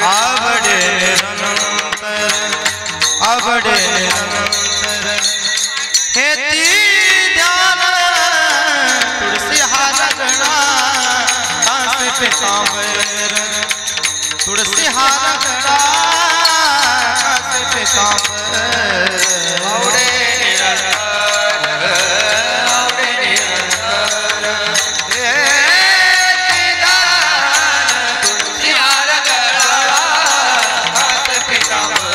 आवडे रंतर आवडे रंतर Haiti ध्यान तुलसी हार गणा कांसे पीतांबर तुलसी हार गणा कांसे पीतांबर आवडे आवडे रंतर हे दाना तुलसी हार गणा कांसे पीतांबर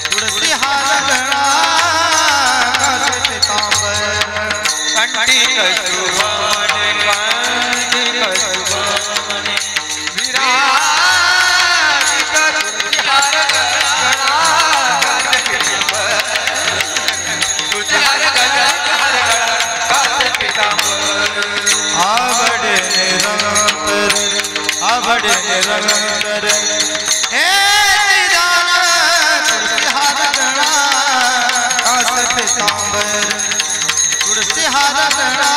तुलसी हार गणा कांसे पीतांबर आवडे आवडे रंतर हे दाना तुलसी हार गणा कांसे पीतांबर तुलसी हार गणा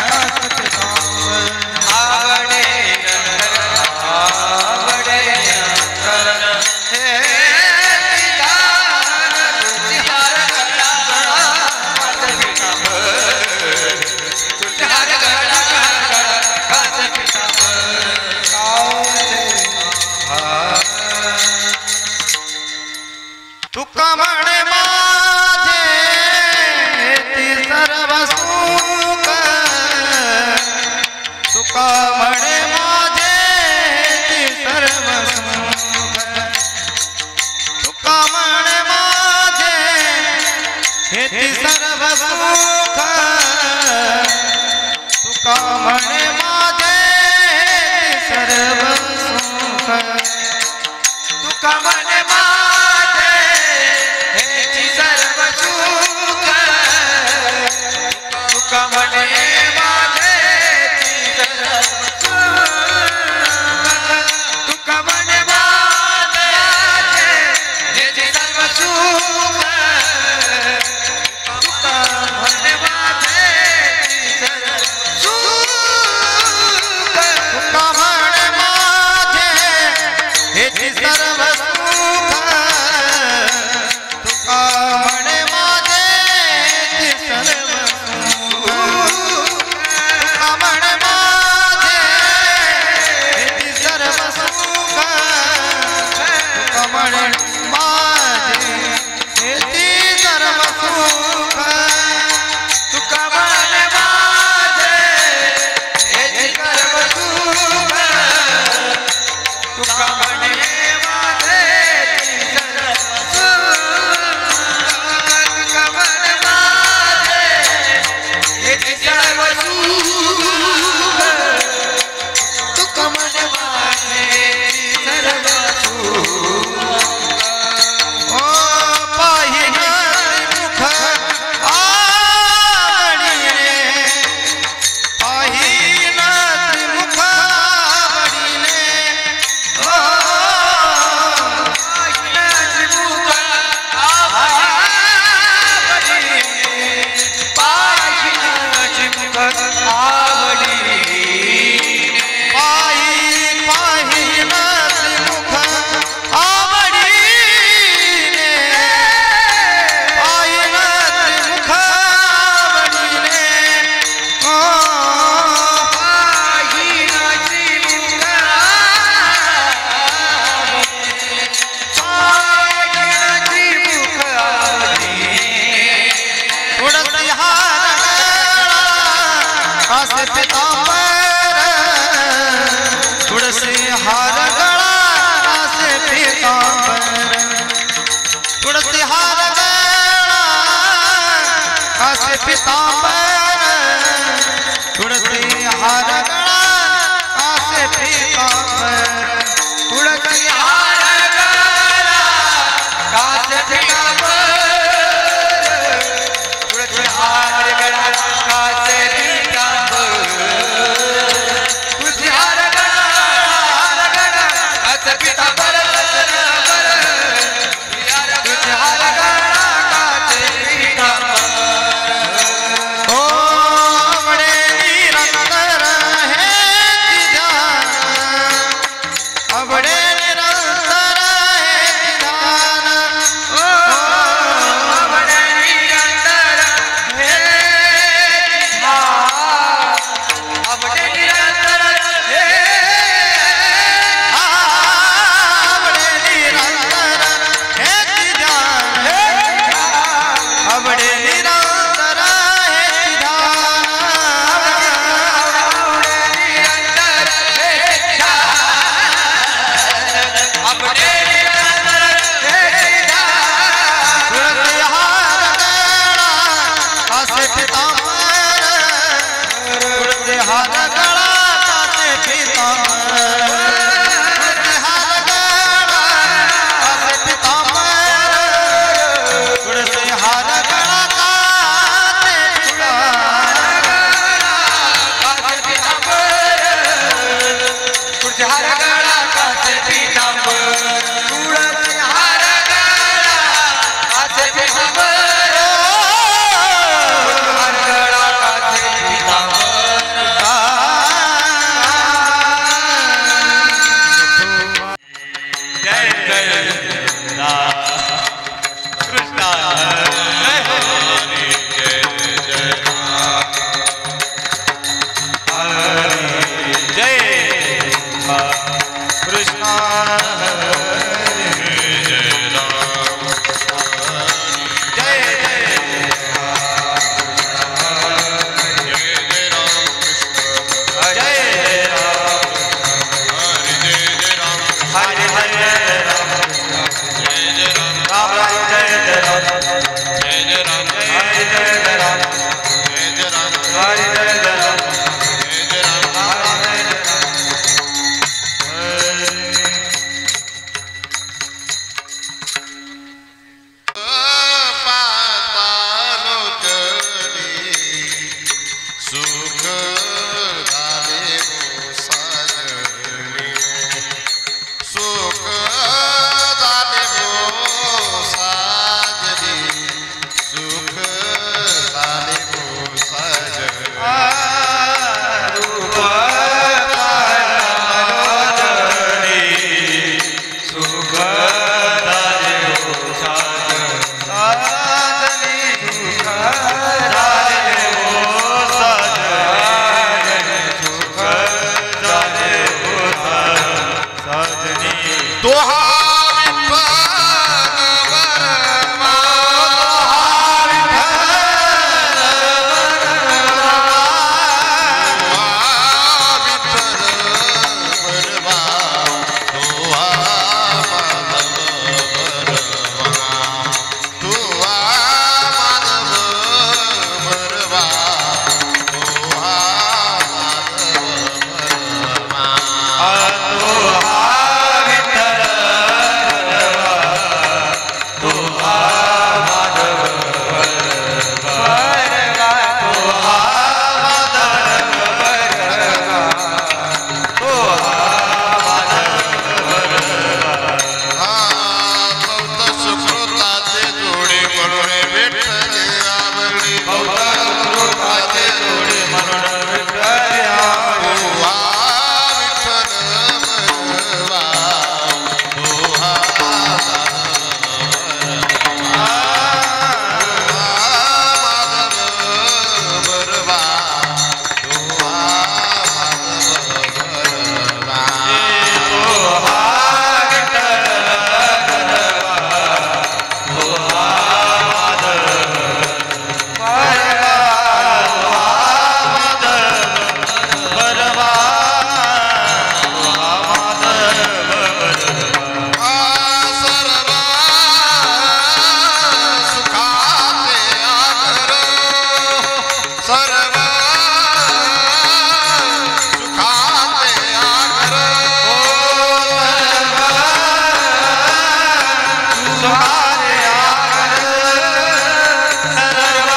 कांसे पीतांबर तुका म्हणे माझे ती सर्व सुख तुका म्हणे माझे ती सर्व सुख तुका म्हणे माझे हे ती सर्व सुख तुका म्हणे माझे ती सर्व सुख तुका म्हणे माझे हेची सर्व सुख तुका म्हणे माझे सर्व सुख तुका म्हणे माझे हेची सर्व सुख तुका म्हणे माझे सर्व सुख तुका म्हणे हार गला कासे पीतांबर तुलसी हार गला कासे पीतांबर तुलसी हार गला कासे पीतांबर तुलसी हार गला कासे पीतांबर तुलसी हार गला कासे पीतांबर तुलसी हार गला कासे पीतांबर तुलसी हार गला कासे पीतांबर तुलसी हार गला कासे पीतांबर ओ बड़े निरंतर है ध्यान बड़े निरंतर है ध्यान ओ बड़े निरंतर है सर्व सुखाचे आगर सुखाचे आगर सर्व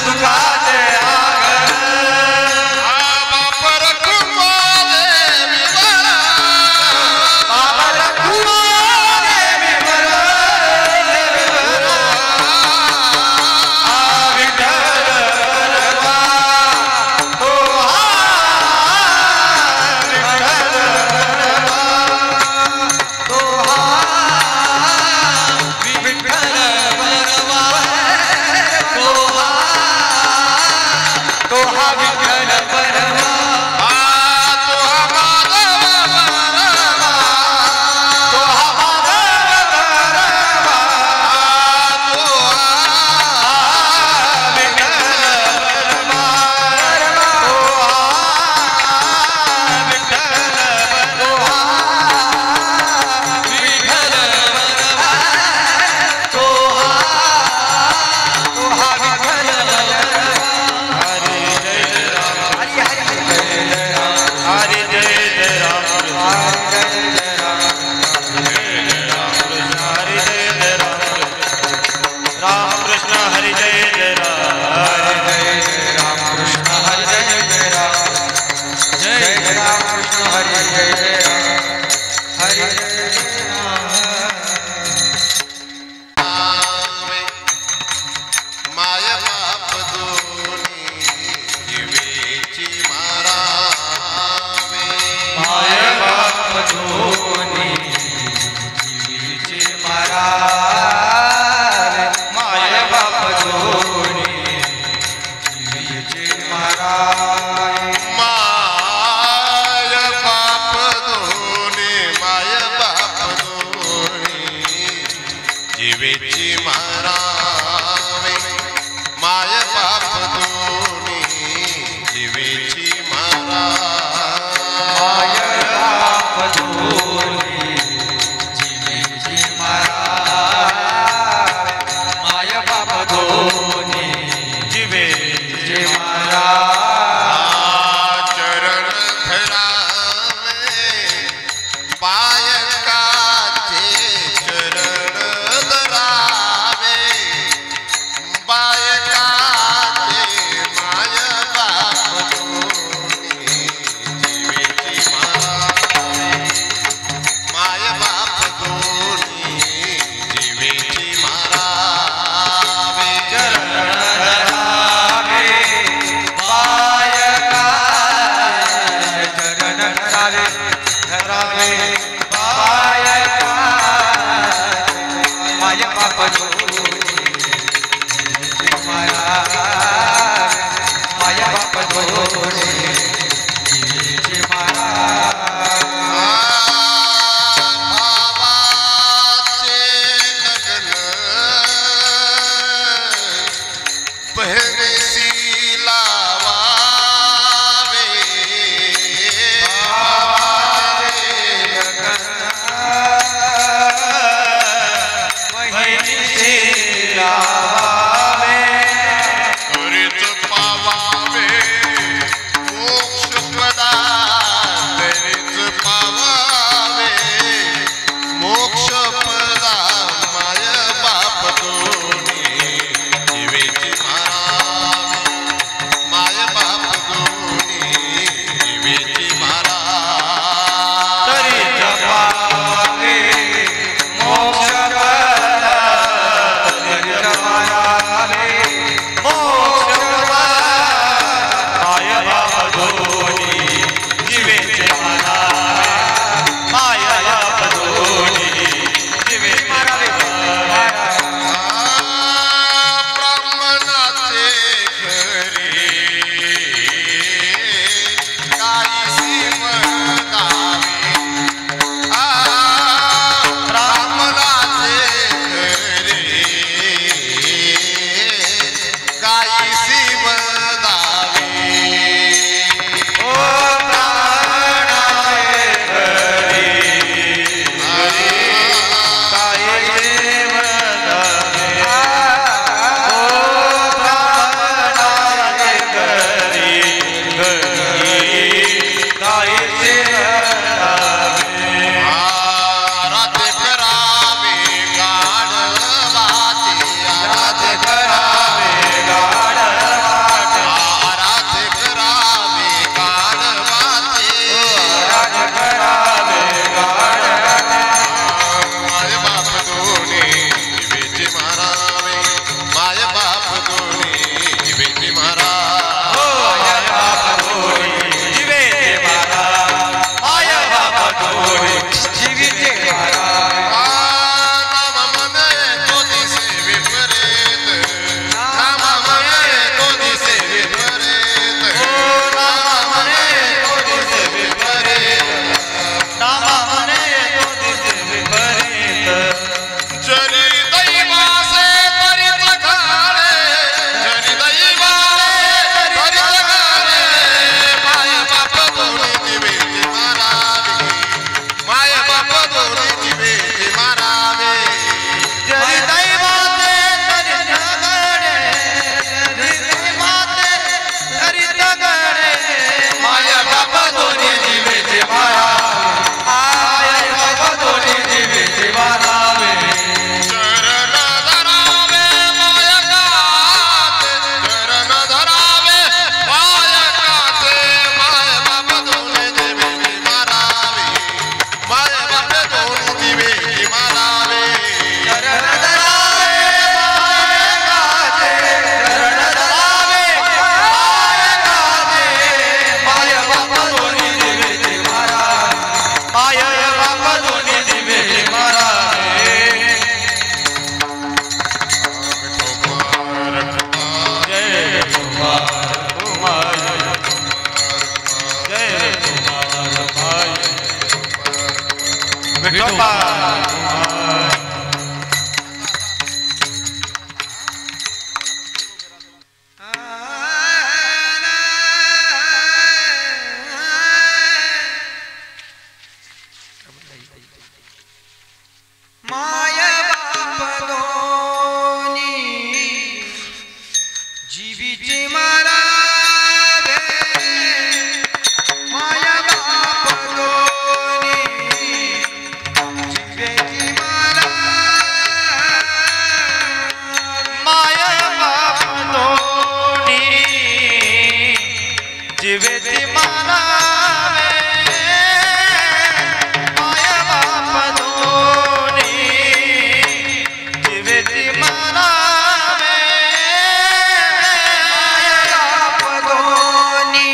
सुखाचे आगर बाप रखुमा देवी बरा बाबा रखुमा देवी बरा गाई माया बाप दोनी जीवीची मारा माया बाप दोनी जीवेची मारा माया बाप दोनी जीवेची मारावे माया बाप दोनी जीवेची मारावे माया बाप दोनी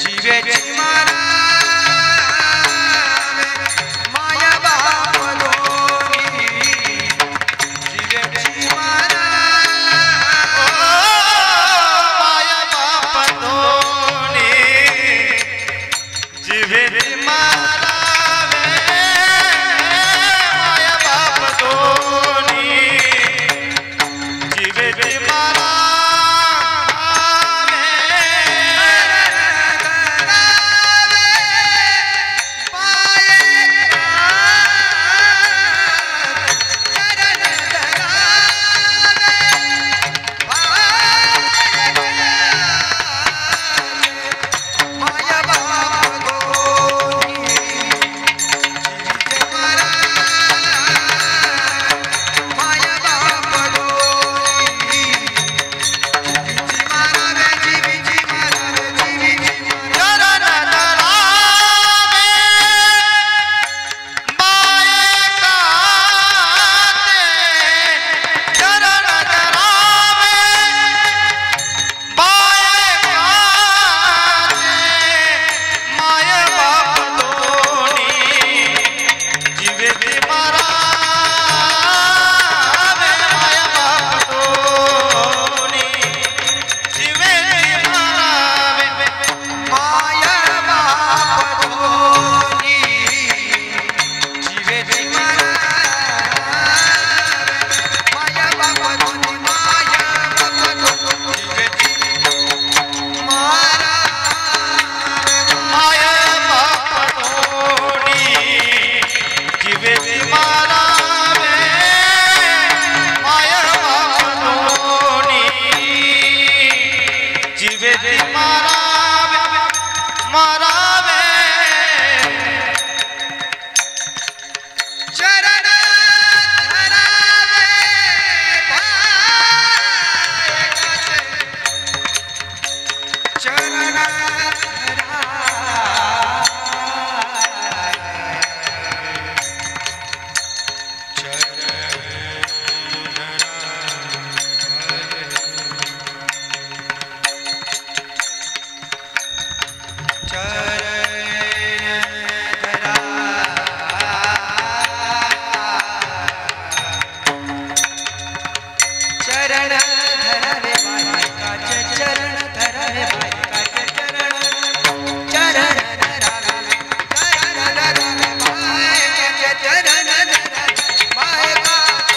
जीवेची मारा माया बाप दोनी जीवेची मारा माया बाप दोनी जीवेची मारावे माया बाप दोनी जीवेची माया बाप दोनी जीवेची मारा माया बाप दोनी जीवेची मारा जीवेची मारा जीवेची मारा चरण धरावे माये काते चरण धरावे माये काते माये बाप दोनी जीवेची मारावे माया बाप दोनी जीवेची मारावे माया बाप दोनी जीवेची मारा माया बाप दोनी माया बाप दोनी जीवेची मारा माया बाप दोनी जीवेची मारावे माया बाप दोनी जीवेची मारावे मारावे चरण धरावे चरण चरण धरा रे बायकाचे चरण धरा रे बायकाचे चरण चरण धरा चरण धरा रे बायकाचे चरण धरा बायकाचे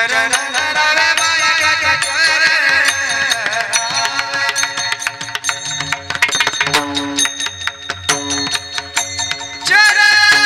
चरण धरावे बायकाचे चरण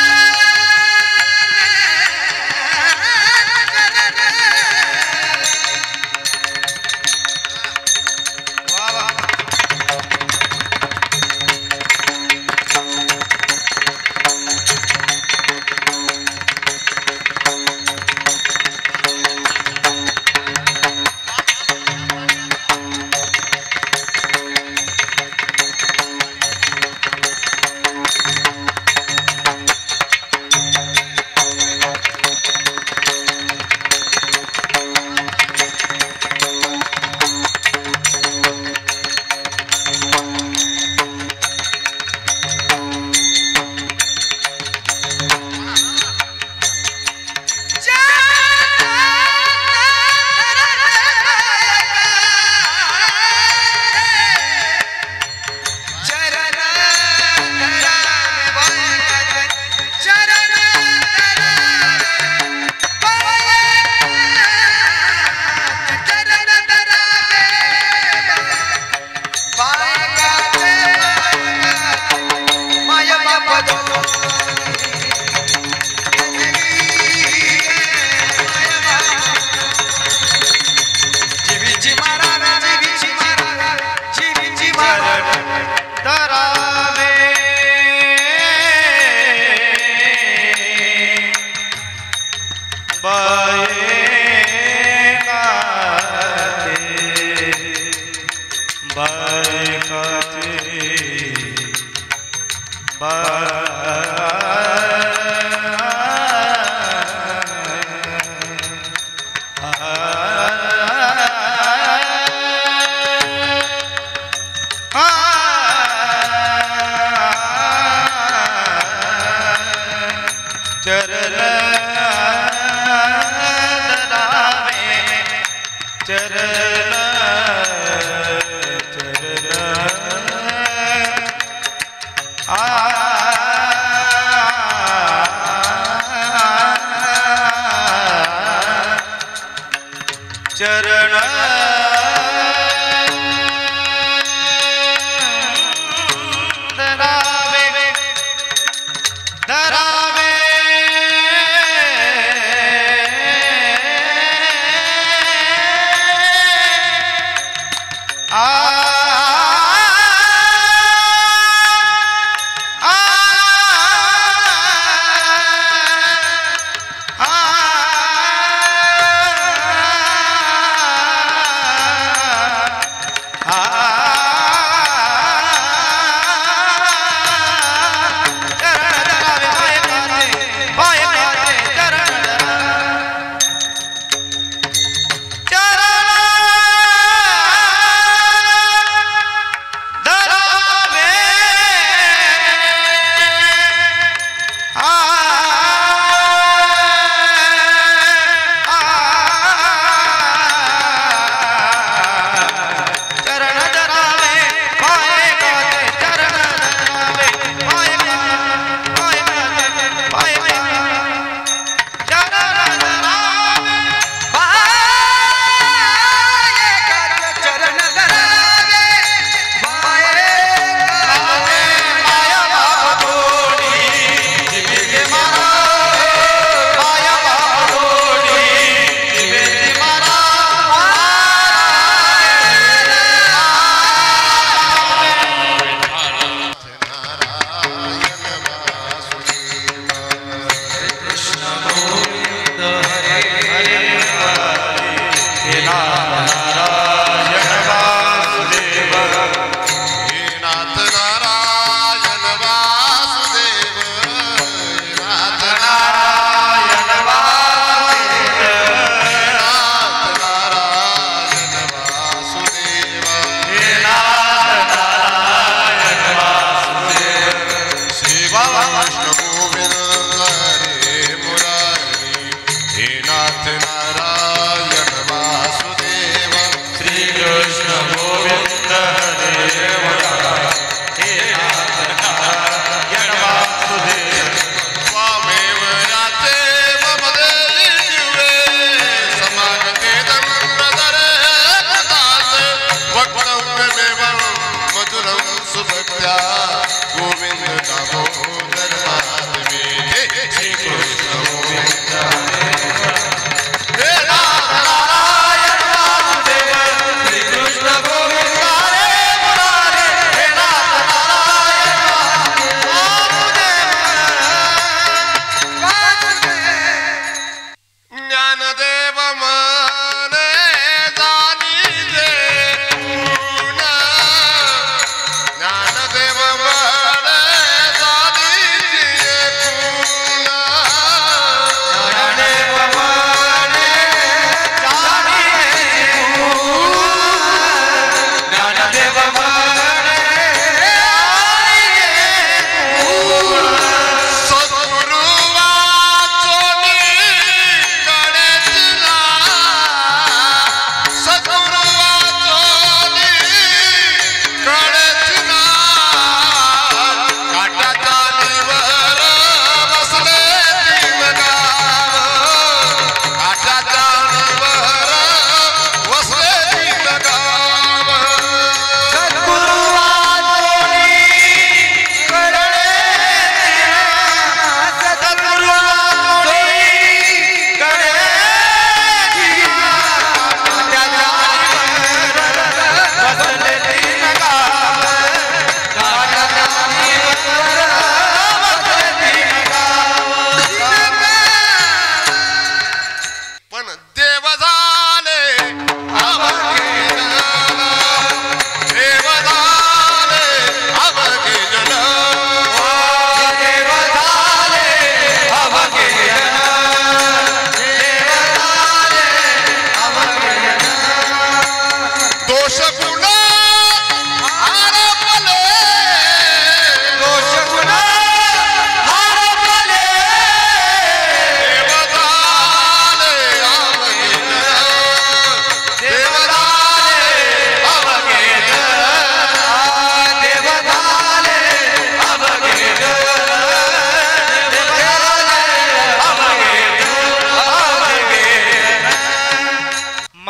चरण धरावे धरावे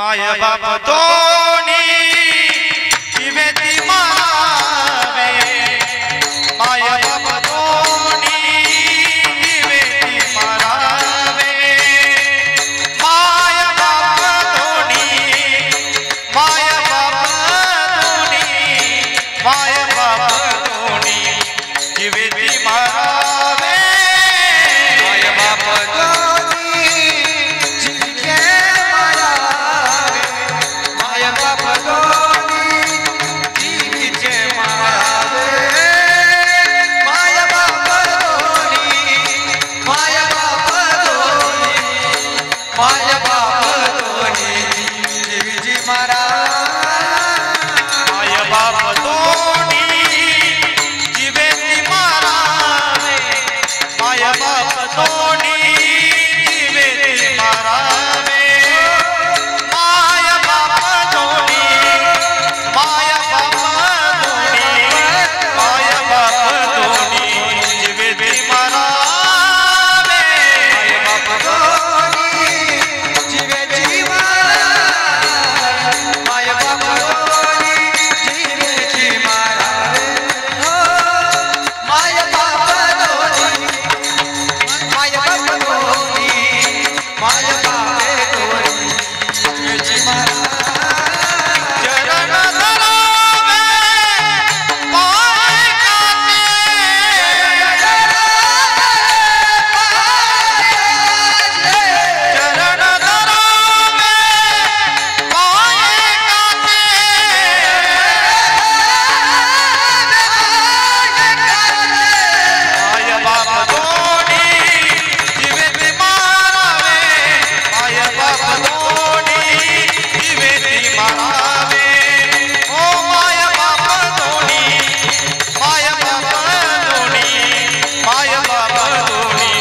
माय बाप दोनी जीवेती मारावे माय बाप दोनी जीवेती मारावे माय बाप दोनी माय बाप दोनी माय बाप दोनी जीवेती मारावे माय बाप दोनी जीवे मारावे माय बाप दोनी जीवे मारावे माय बाप दोनी माय बाप दोनी माय बाप दोनी जीवे मारावे माय बाप दोनी जीवेती मारावे माय बाप दोनी जीवेती मारावे माय बाप दोनी माय बाप दोनी माय बाप दोनी जीवेती मारावे माय बाप दोनी जीवे मारावे माय बाप दोनी जीवे मारावे हो माय बाप दोनी माय बाप दोनी माय बाप दोनी जीवे मारावे चरण धरावे पाय काटे चरण धरावे पाय काटे माय बाप दोनी जीवेती मारावे माय बाप दोनी जीवेती मारावे ओ माय बाप दोनी माय बाप दोनी माय बाप दोनी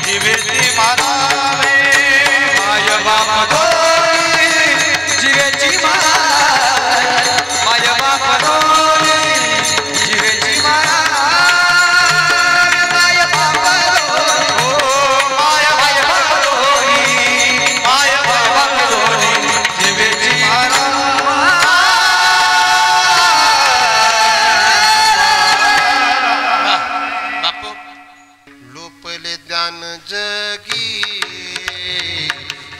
जीवेती मारावे माय बाप दोनी जीवे मारावे माय बाप दोनी जीवे मारावे माय बाप दोनी ओ माय माय बाप दोनी माय बाप दोनी जीवेती बापू लोपले ज्ञान जगी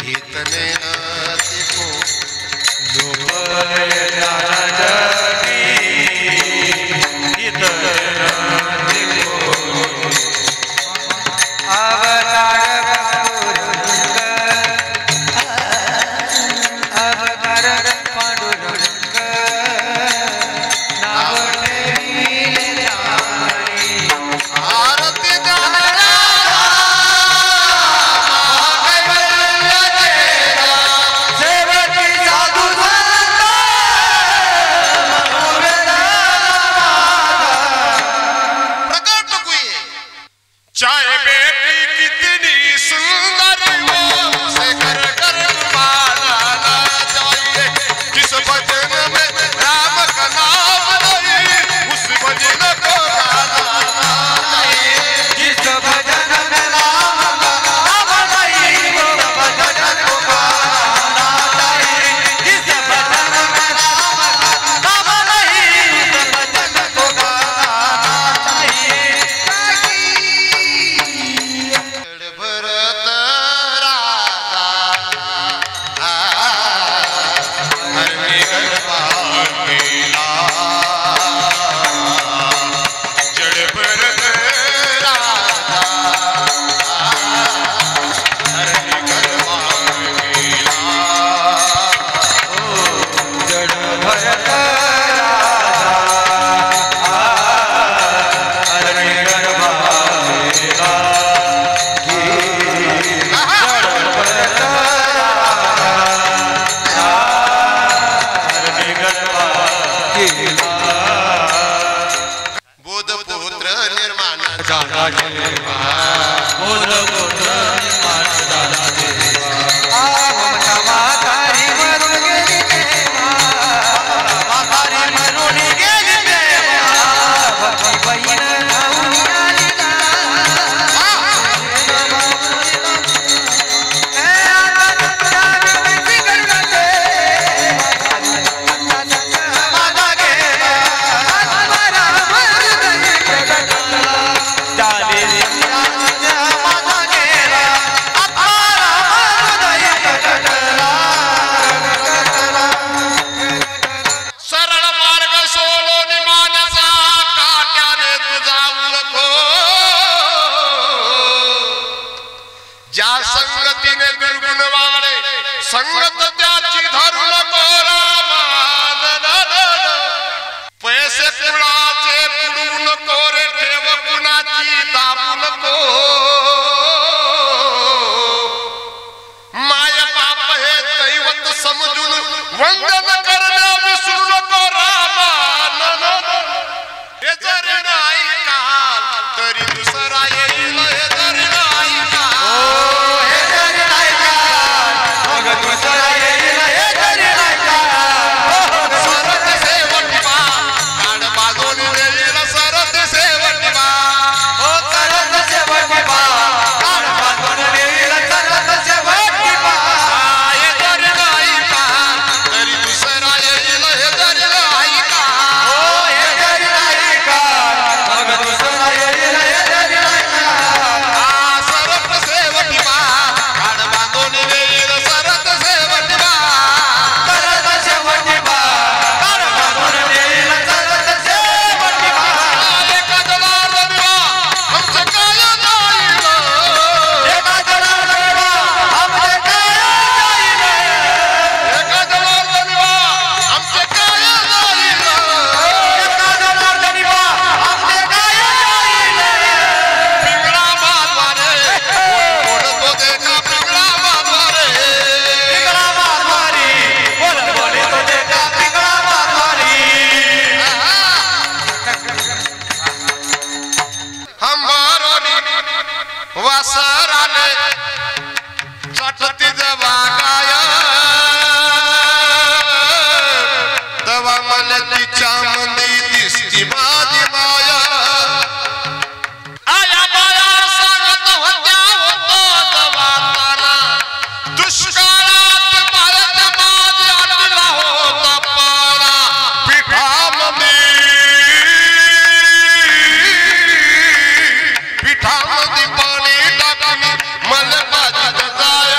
हितने अतिको लोपले ज्ञान अवतार पांडुरंग अवतार पांडुरंग नाव ठेविले जाई आरती जाणला कैवल्य तेरा संगत त्याची धरू नको रामा पैसे कुणाचे बुडवू नको रे ठेव कुणाची दाबू नको माय बाप हे दैवत समजून वंदन करण्या विसरू नको रामा हे जरी नाही काल तरी दुसरा येईल हे जरी नाही काल हे जरी नाही का मग दुसरा येईल हे जरी नाही का सरत सेवटिबा काड बाजून येईल सरत सेवटिबा ओ करत शेवटी बा कान बांधून येईल करत शेवटी बा हे जरी नाही काल तरी दुसरा येईल हे जरी नाही काल ओ हे जरी नाही का मग दुसरा येईल हे जरी नाही का सरत सेवटिबा काड बाजून येईल सरत सेवटिबा करत शेवटी बा कान बांधून येईल करत शेवटी बा एका जनार्दनबा आमचं काय जाईल एका जनार्दनबा आमचे काय जाईल एका जनार्दनबा आमचे काय जाईल एका जनार्दनबा आमचे काय जाईल पिंगळा मारवारे ओढतो देखा पिंगळा मारवारे पिंगळा मारवारी बोल बोले तो देखा पिंगळा मारवारी हमारोनी वासराने चटती जवा गाय तवा मला तिच्या मंदी दिसती माझी माया आया बाया सांगत होत्या होतो दवाताना दुष्काळात भारत माझी आटला होता पारा पिठामध्ये पाणी टाकली मला बाजूत जाय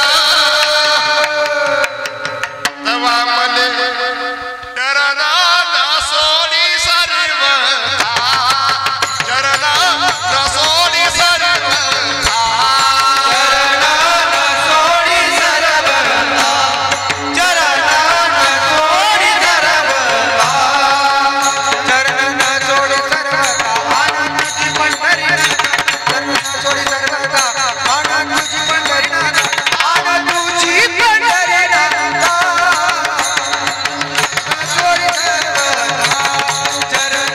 तवा मले डरना ना सोडी सरवता डरना ना सोडी सरवता सोडी सरबता चरण सोडी सरबता चरण सोडी सरबता आनंद तुझी पंढरी चरण सोडी सरबता आनंद तुझी पंढरी आनंद तुझी पंढरी सोडी सरबता चरण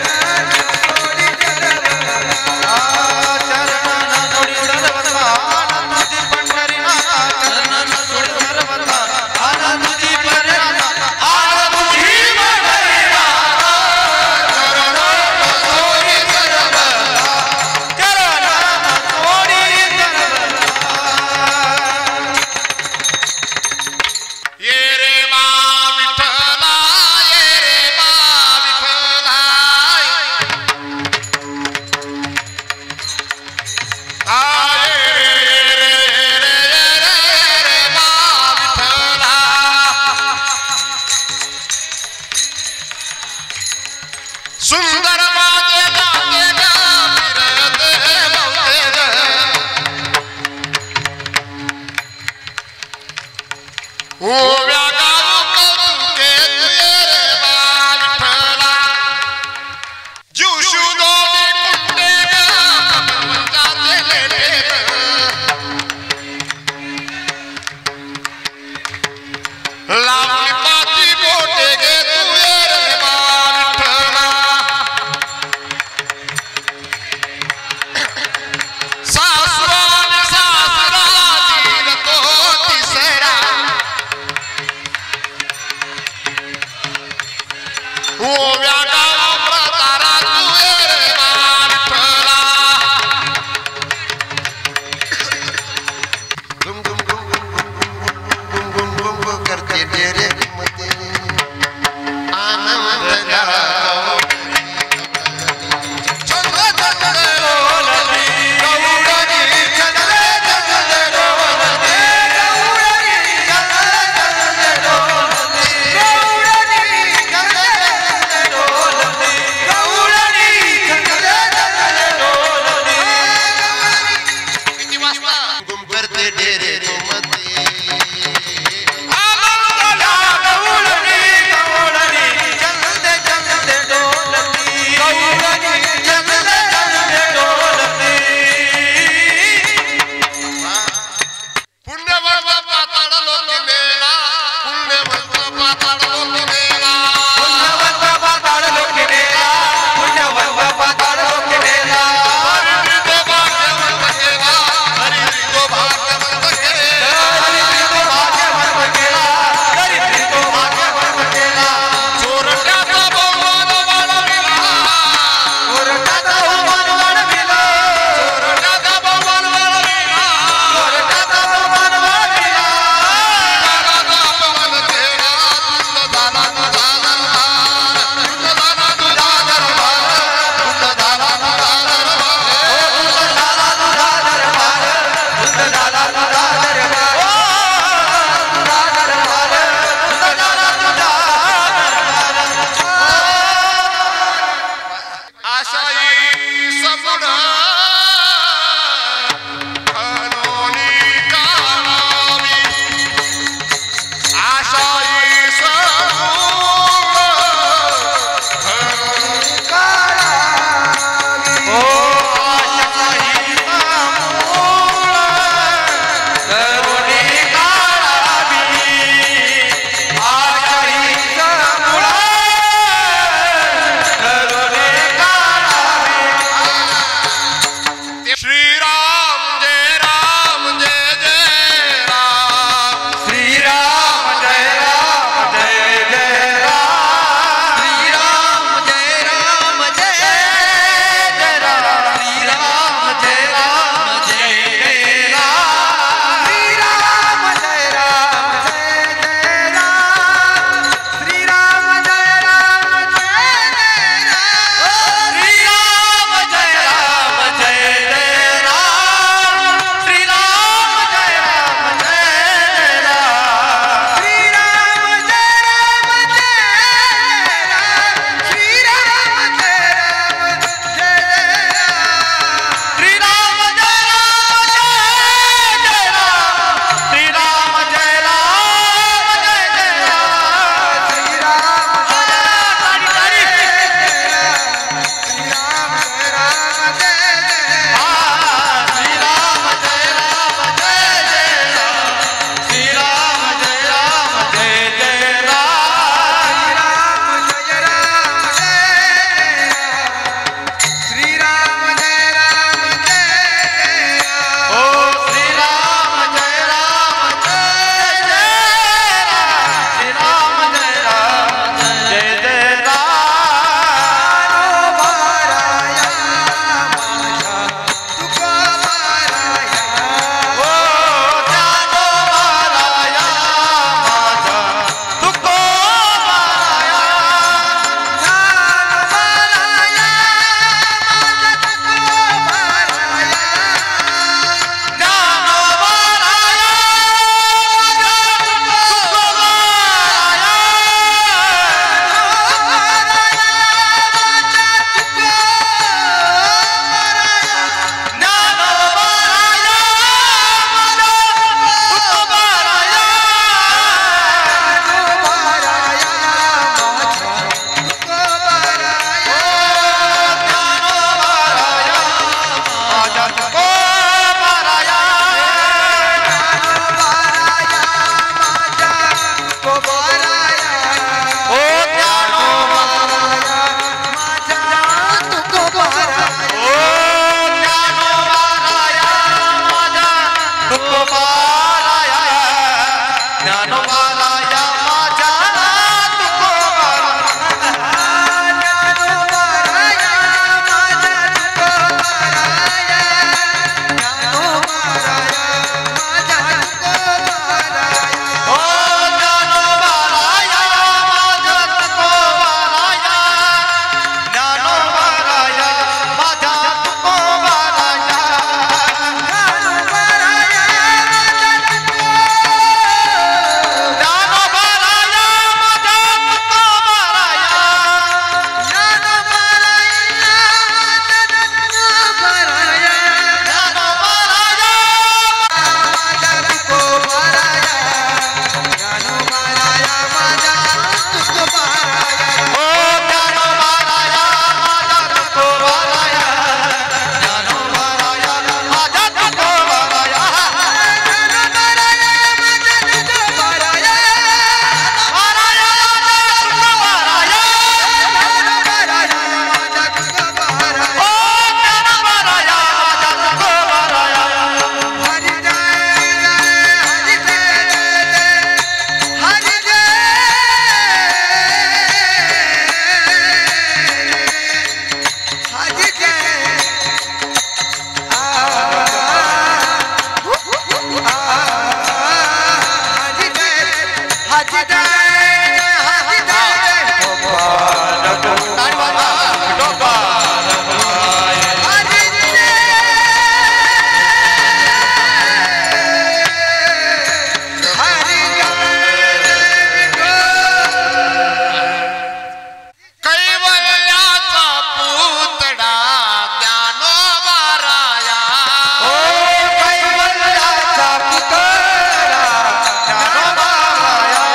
सोडी सरबता चरण सोडी सरबता आनंद तुझी पंढरी चरण सोडी सरबता आनंद तुझी पंढरी आनंद तुझी पंढरी चरण सोडी सरबता चरण सोडी सरबता ये रे मा विठ्ठला ये रे मा विठ्ठला आये रे मा विठ्ठला सुंदर माझे गाते गा फिरते बोलते ग ओव्या गाऊ कौतुके तुये रे मा विठ्ठला जुशू दोन्ही कुंडे ग प्रपंचाचे लेले ग लावणी पाची बोटे गे तुये रे मा विठ्ठला सासुराने सासरा दिल तो तिसरा ओव्या गाऊ प्रतारा तुये रे मा विठ्ठला गुम गुम गुम गुम गुम गुम गुम गुम गुम गुम करते तेरे ज्ञानोबाराया माझ्या तुकोबारा ज्ञानोबाराया माझ्या तुकोबाराया ज्ञानोबाराया माझ्या तुकोबाराया ओ ज्ञानोबाराया माझ्या तुकोबाराया ज्ञानोबाराया माझ्या तुकोबाराया कैवल्याचा पुतळा ज्ञानोबाराया कैवल्याचा पुतळा ज्ञानोबाराया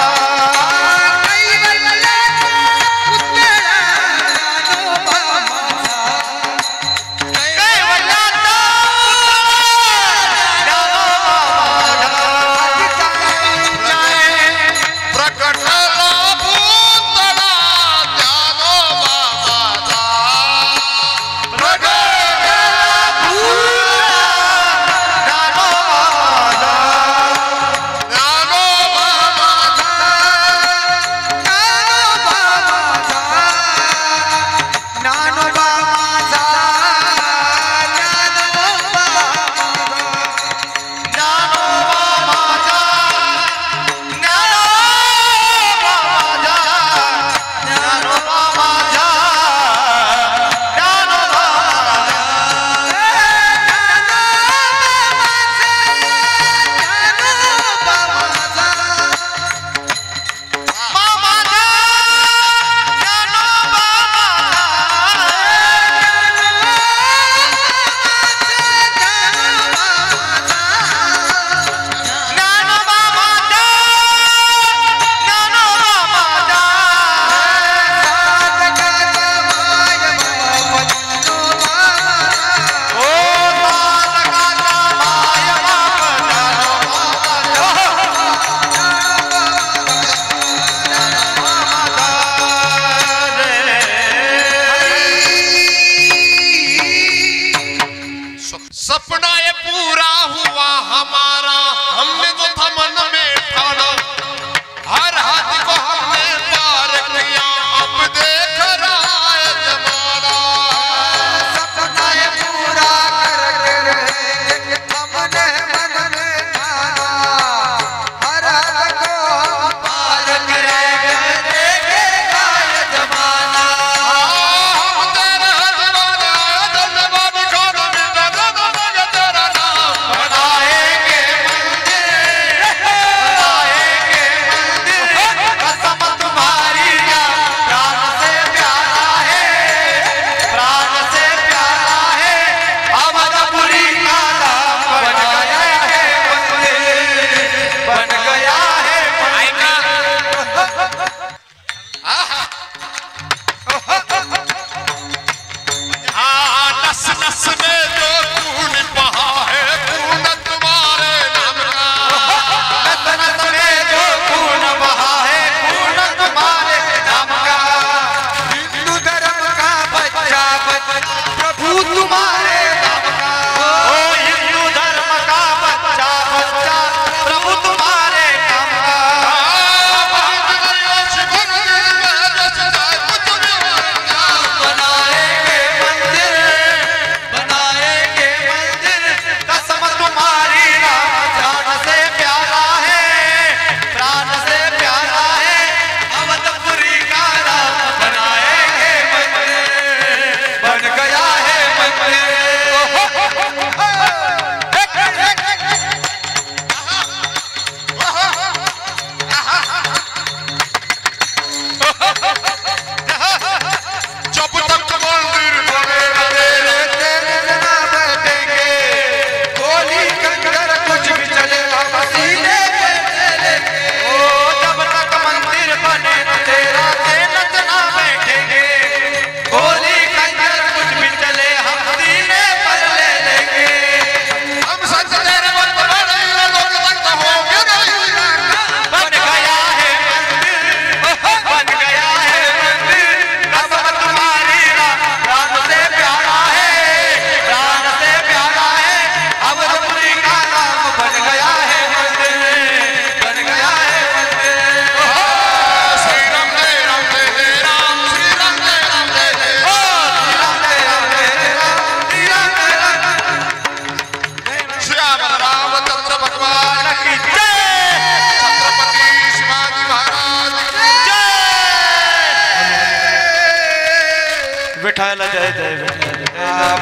विठ्ठल जय जय विठ्ठल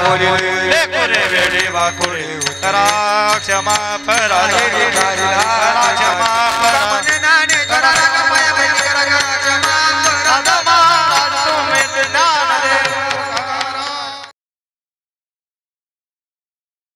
बोले कोरे वेळी वाकुळे करा क्षमा पराधे करा क्षमा